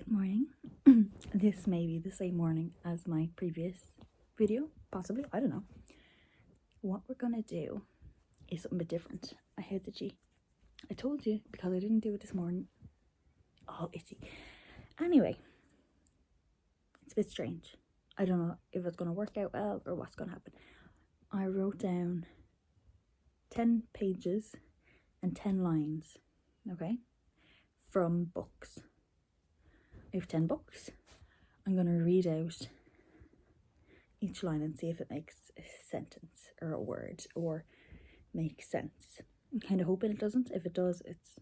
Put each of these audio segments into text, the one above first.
Good morning. This may be the same morning as my previous video, possibly, I don't know. What we're gonna do is something a bit different. I had itchy. I told you because I didn't do it this morning. Oh, itchy. Anyway, it's a bit strange. I don't know if it's gonna work out well or what's gonna happen. I wrote down 10 pages and 10 lines, okay, from books. I have 10 books. I'm going to read out each line and see if it makes a sentence or a word or makes sense. I'm kind of hoping it doesn't. If it does, it's...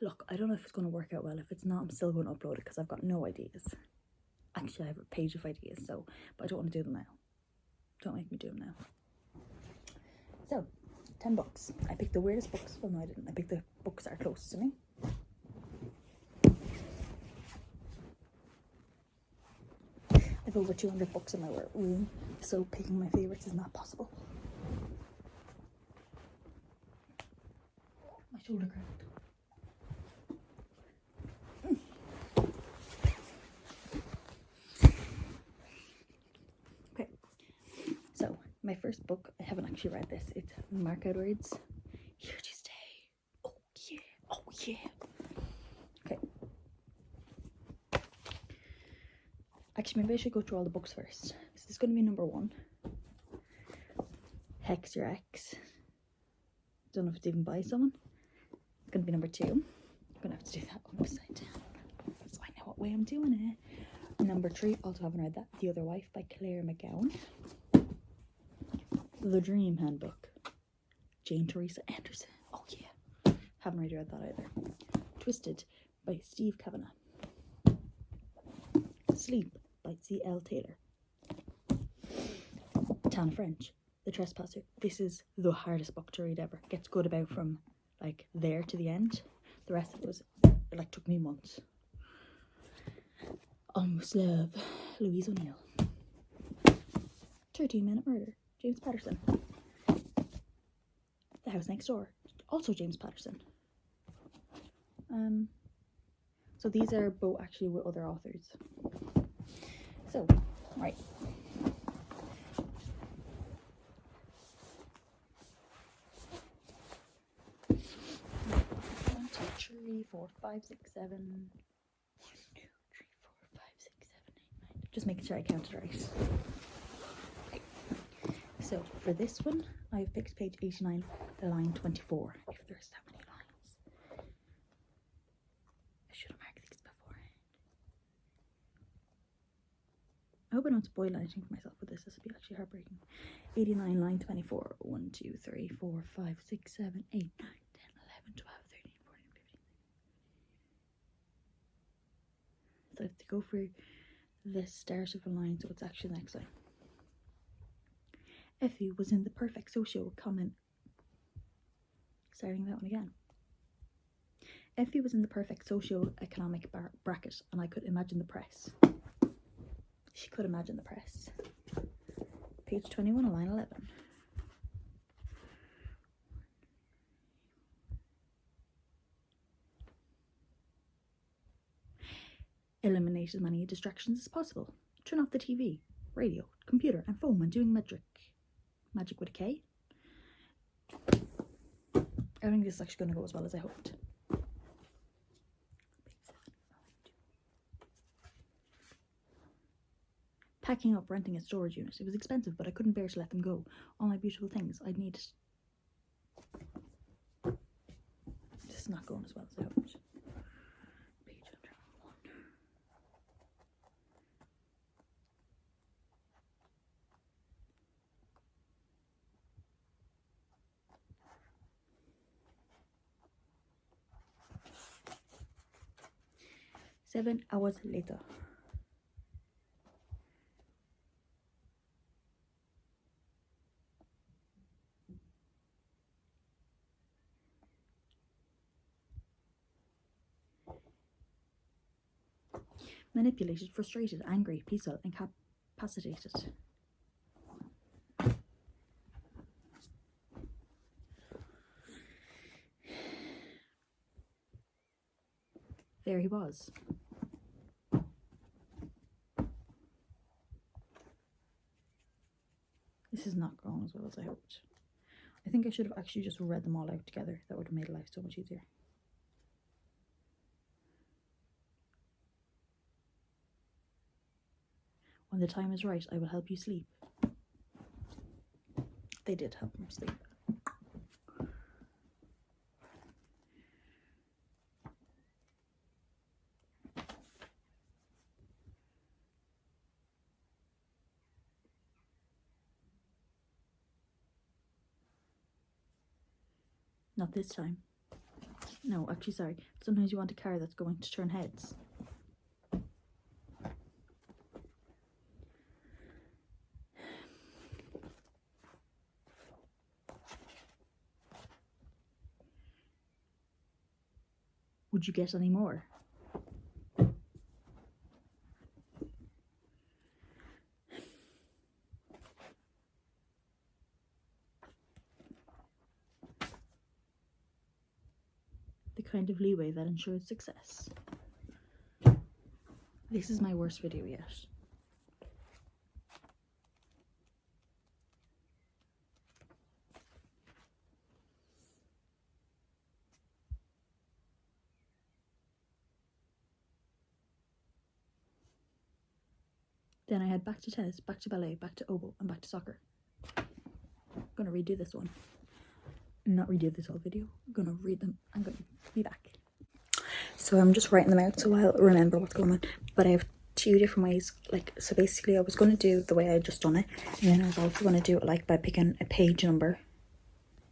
look, I don't know if it's going to work out well. If it's not, I'm still going to upload it because I've got no ideas. Actually, I have a page of ideas, but I don't want to do them now. Don't make me do them now. So, 10 books. I picked the weirdest books. Well, no, I didn't. I picked the books that are closest to me. I have over 200 books in my room, so picking my favourites is not possible. My shoulder cracked. Okay, so my first book, I haven't actually read this. It's Mark Edwards, Here to Stay. Oh yeah, oh yeah. Okay. Actually, maybe I should go through all the books first. This is going to be number 1. Hex Your Ex. Don't know if it's even by someone. It's going to be number 2. I'm going to have to do that one upside down, so I know what way I'm doing it. Number 3, also haven't read that, The Other Wife by Claire McGowan. The Dream Handbook, Jane Teresa Anderson. Oh yeah, haven't really read that either. Twisted by Steve Kavanagh. Sleep by C.L. Taylor. Tana French, The Trespasser. This is the hardest book to read ever. It gets good about from like there to the end. The rest of it like took me months. Almost Love, Louise O'Neill. 13-Minute Murder, James Patterson. The House Next Door, also James Patterson. So these are both actually with other authors. So, right. 1, 2, 3, 4, 5, 6, 7. 1, 2, 3, 4, 5, 6, 7, 8, 9. Just making sure I counted right. Okay. So for this one, I've picked page 89, line 24. If there's that many lines, I should have marked these beforehand. I hope I don't spoil anything for myself with this. This would be actually heartbreaking. 89, line 24. 1, 2, 3, 4, 5, 6, 7, 8, 9, 10, 11, 12, 13, 14, 15. So I have to go for the start of a line, so it's actually the next line. Effie was in the perfect socio-economic... Starting that one again. Effie was in the perfect socio-economic bracket, and I could imagine the press. She could imagine the press. Page 21, line 11. Eliminate as many distractions as possible. Turn off the TV, radio, computer, and phone when doing magic. Magic with a K. I think this is actually going to go as well as I hoped. Packing up, renting a storage unit. It was expensive, but I couldn't bear to let them go. All my beautiful things. I'd need... This is not going as well as I hoped. Page 101. Seven hours later. Manipulated, frustrated, angry, peaceful, incapacitated. there he was. This is not going as well as I hoped. I think I should have actually just read them all out together. That would have made life so much easier. When the time is right, I will help you sleep. They did help him sleep. Not this time. No, actually, sorry. Sometimes you want a car that's going to turn heads. Would you get any more? The kind of leeway that ensures success. This is my worst video yet. Then I head back to tennis, back to ballet, back to oboe, and back to soccer. I'm gonna redo this one. Not redo this whole video. I'm gonna read them. I'm gonna be back. So I'm just writing them out so I'll remember what's going on. But I have two different ways. Like, so basically I was gonna do the way I just done it, and then I was also gonna do it like by picking a page number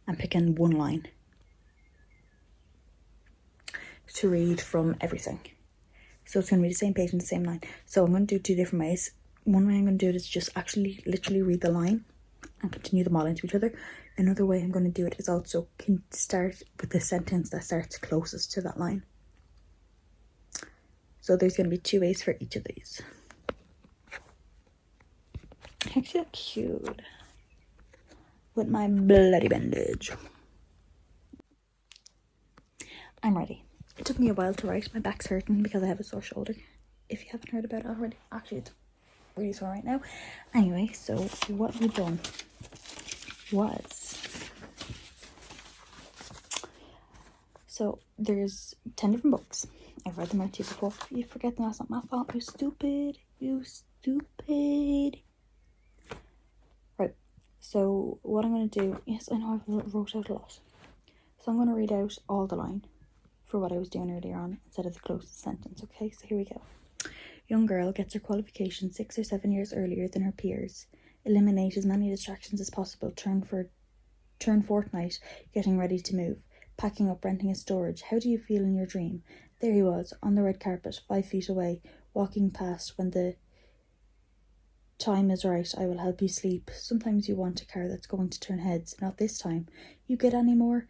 and picking one line to read from everything. So it's gonna be the same page and the same line. So I'm gonna do two different ways. One way I'm gonna do it is just actually literally read the line and continue them all into each other. Another way I'm going to do it is also can start with the sentence that starts closest to that line. So there's going to be two ways for each of these. Actually, that's cute. With my bloody bandage. I'm ready. It took me a while to write. My back's hurting because I have a sore shoulder. If you haven't heard about it already. Actually, it's really sore right now. Anyway, so what we've done was... So there's 10 different books. I've read them out to you before. You forget them, that's not my fault. You stupid. You stupid. Right. So what I'm going to do... Yes, I know I've wrote out a lot. So I'm going to read out all the line for what I was doing earlier on instead of the closest sentence. Okay, so here we go. Young girl gets her qualification 6 or 7 years earlier than her peers. Eliminate as many distractions as possible. Turn fortnight getting ready to move. Packing up, renting a storage. How do you feel in your dream? There he was, on the red carpet, 5 feet away, walking past. When the time is right, I will help you sleep. Sometimes you want a car that's going to turn heads. Not this time. You get any more?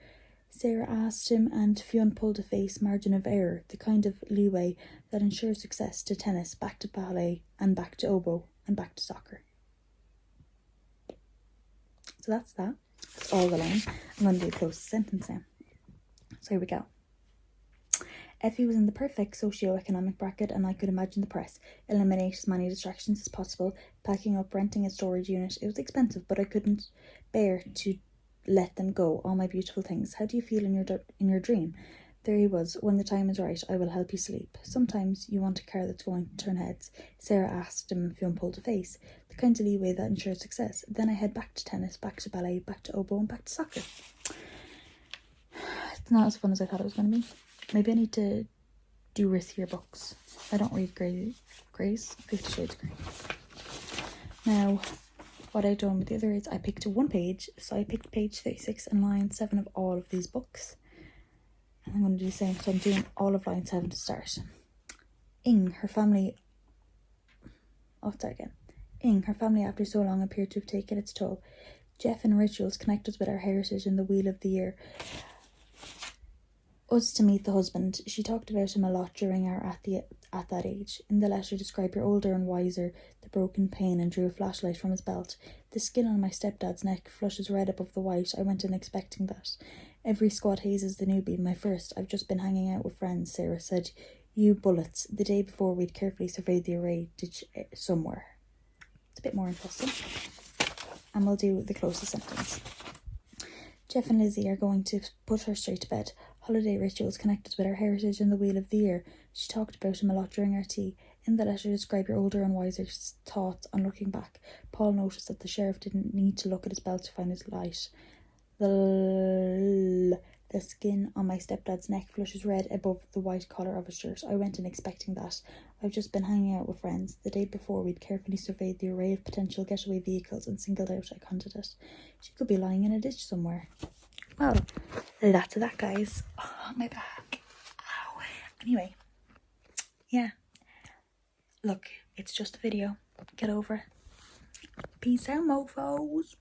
Sarah asked him, and Fionn pulled a face. Margin of error, the kind of leeway that ensures success. To tennis, back to ballet, and back to oboe, and back to soccer. So that's that. That's all the line. I'm going to do a close sentence now. So here we go. Effie was in the perfect socio-economic bracket, and I could imagine the press. Eliminate as many distractions as possible. Packing up, renting a storage unit. It was expensive, but I couldn't bear to let them go. All my beautiful things. How do you feel in your dream? There he was. When the time is right, I will help you sleep. Sometimes you want a car that's going to turn heads. Sarah asked him, and Fionn pulled a face. The kind of leeway that ensures success. Then I head back to tennis, back to ballet, back to oboe, and back to soccer. It's not as fun as I thought it was going to be. Maybe I need to do riskier books. I don't read Grey's 50 Shades of Grey. Now, what I've done with the other is I picked one page. So I picked page 36 and line 7 of all of these books. And I'm going to do the same. So I'm doing all of line 7 to start. Ing, her family... Oh, start again. Ing, her family after so long appeared to have taken its toll. Jeff and rituals connect us with our heritage and the wheel of the year. Us to meet the husband. She talked about him a lot during our at that age. In the letter, described her older and wiser, the broken pain, and drew a flashlight from his belt. The skin on my stepdad's neck flushes red above the white. I went in expecting that. Every squad hazes the newbie. My first. I've just been hanging out with friends, Sarah said. You bullets. The day before, we'd carefully surveyed the array ditch somewhere. It's a bit more interesting. And we'll do the closest sentence. Jeff and Lizzie are going to put her straight to bed. Holiday rituals connect us with our heritage and the wheel of the year. She talked about him a lot during our tea. In the letter, describe your older and wiser thoughts on looking back. Paul noticed that the sheriff didn't need to look at his belt to find his light. The skin on my stepdad's neck flushes red above the white collar of his shirt. I went in expecting that. I've just been hanging out with friends. The day before, we'd carefully surveyed the array of potential getaway vehicles and singled out a candidate. She could be lying in a ditch somewhere. Well, that's that, guys. Oh, my back. Ow. Anyway, yeah. Look, it's just a video. Get over it. Peace out, mofos.